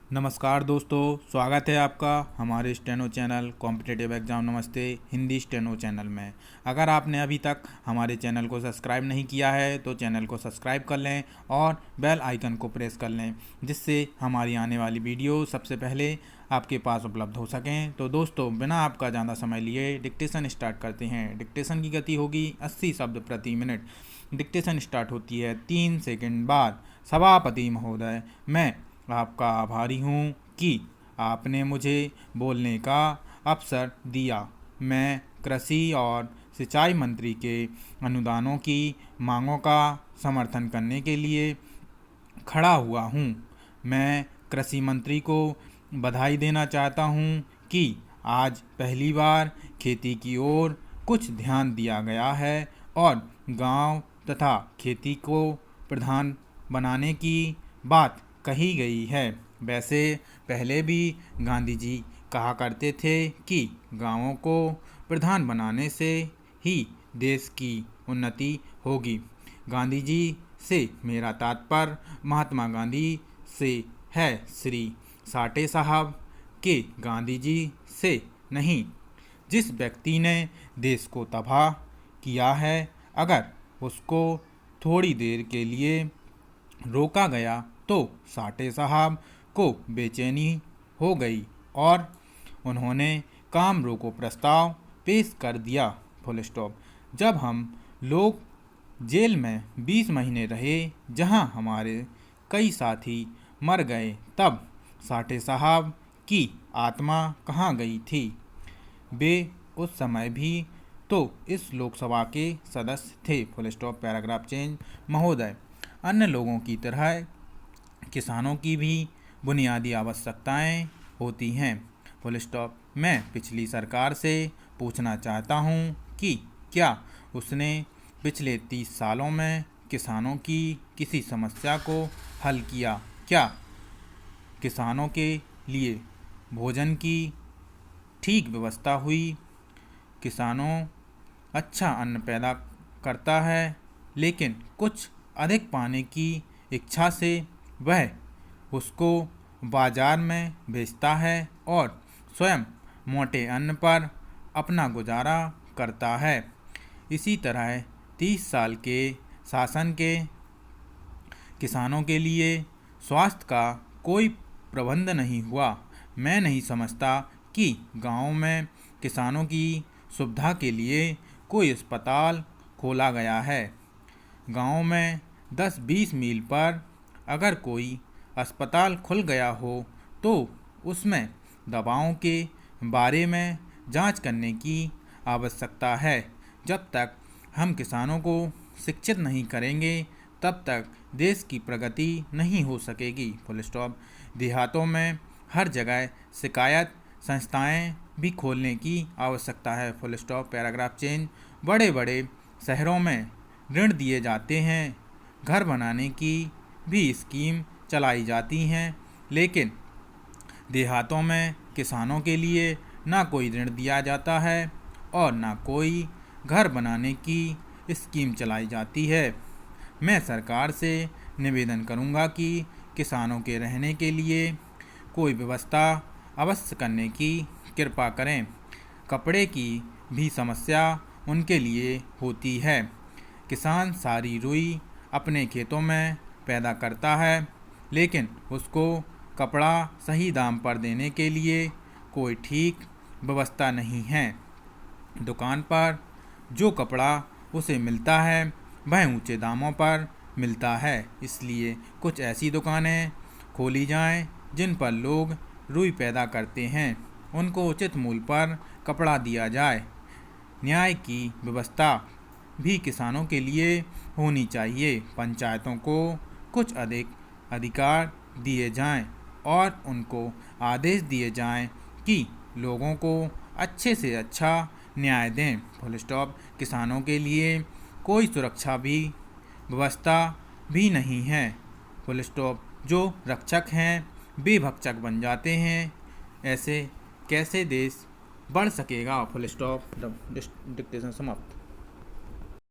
नमस्कार दोस्तों, स्वागत है आपका हमारे स्टेनो चैनल कॉम्पिटिटिव एग्ज़ाम नमस्ते हिंदी स्टेनो चैनल में। अगर आपने अभी तक हमारे चैनल को सब्सक्राइब नहीं किया है तो चैनल को सब्सक्राइब कर लें और बेल आइकन को प्रेस कर लें, जिससे हमारी आने वाली वीडियो सबसे पहले आपके पास उपलब्ध हो सकें। तो दोस्तों, बिना आपका ज़्यादा समय लिए डिक्टेशन स्टार्ट करते हैं। डिक्टेशन की गति होगी 80 शब्द प्रति मिनट। डिक्टेशन स्टार्ट होती है 3 सेकंड बाद। सभापति महोदय, मैं आपका आभारी हूँ कि आपने मुझे बोलने का अवसर दिया। मैं कृषि और सिंचाई मंत्री के अनुदानों की मांगों का समर्थन करने के लिए खड़ा हुआ हूँ। मैं कृषि मंत्री को बधाई देना चाहता हूँ कि आज पहली बार खेती की ओर कुछ ध्यान दिया गया है और गांव तथा खेती को प्रधान बनाने की बात कही गई है। वैसे पहले भी गांधी जी कहा करते थे कि गांवों को प्रधान बनाने से ही देश की उन्नति होगी। गांधी जी से मेरा तात्पर्य महात्मा गांधी से है, श्री साठे साहब के गांधी जी से नहीं। जिस व्यक्ति ने देश को तबाह किया है, अगर उसको थोड़ी देर के लिए रोका गया तो साठे साहब को बेचैनी हो गई और उन्होंने काम रोको प्रस्ताव पेश कर दिया। Full stop. जब हम लोग जेल में 20 महीने रहे, जहां हमारे कई साथी मर गए, तब साठे साहब की आत्मा कहाँ गई थी? वे उस समय भी तो इस लोकसभा के सदस्य थे। Full stop. Paragraph change. महोदय, अन्य लोगों की तरह किसानों की भी बुनियादी आवश्यकताएं होती हैं। Full stop. मैं पिछली सरकार से पूछना चाहता हूं कि क्या उसने पिछले 30 सालों में किसानों की किसी समस्या को हल किया? क्या किसानों के लिए भोजन की ठीक व्यवस्था हुई? किसानों अच्छा अन्न पैदा करता है, लेकिन कुछ अधिक पाने की इच्छा से वह उसको बाजार में बेचता है और स्वयं मोटे अन्न पर अपना गुजारा करता है। इसी तरह 30 साल के शासन के किसानों के लिए स्वास्थ्य का कोई प्रबंध नहीं हुआ। मैं नहीं समझता कि गाँव में किसानों की सुविधा के लिए कोई अस्पताल खोला गया है। गाँव में 10-20 मील पर अगर कोई अस्पताल खुल गया हो तो उसमें दवाओं के बारे में जांच करने की आवश्यकता है। जब तक हम किसानों को शिक्षित नहीं करेंगे, तब तक देश की प्रगति नहीं हो सकेगी। Full stop. देहातों में हर जगह शिकायत संस्थाएं भी खोलने की आवश्यकता है। Full stop. Paragraph change. बड़े बड़े शहरों में ऋण दिए जाते हैं, घर बनाने की भी स्कीम चलाई जाती हैं, लेकिन देहातों में किसानों के लिए ना कोई ऋण दिया जाता है और ना कोई घर बनाने की स्कीम चलाई जाती है। मैं सरकार से निवेदन करूंगा कि किसानों के रहने के लिए कोई व्यवस्था अवश्य करने की कृपा करें। कपड़े की भी समस्या उनके लिए होती है। किसान सारी रुई अपने खेतों में पैदा करता है, लेकिन उसको कपड़ा सही दाम पर देने के लिए कोई ठीक व्यवस्था नहीं है। दुकान पर जो कपड़ा उसे मिलता है वह ऊंचे दामों पर मिलता है। इसलिए कुछ ऐसी दुकानें खोली जाएं जिन पर लोग रुई पैदा करते हैं, उनको उचित मूल्य पर कपड़ा दिया जाए। न्याय की व्यवस्था भी किसानों के लिए होनी चाहिए। पंचायतों को कुछ अधिक अधिकार दिए जाएं और उनको आदेश दिए जाएं कि लोगों को अच्छे से अच्छा न्याय दें। Full stop. किसानों के लिए कोई सुरक्षा भी व्यवस्था भी नहीं है। Full stop. जो रक्षक हैं वे भक्षक बन जाते हैं। ऐसे कैसे देश बढ़ सकेगा? Full stop. डिक्टेशन समाप्त।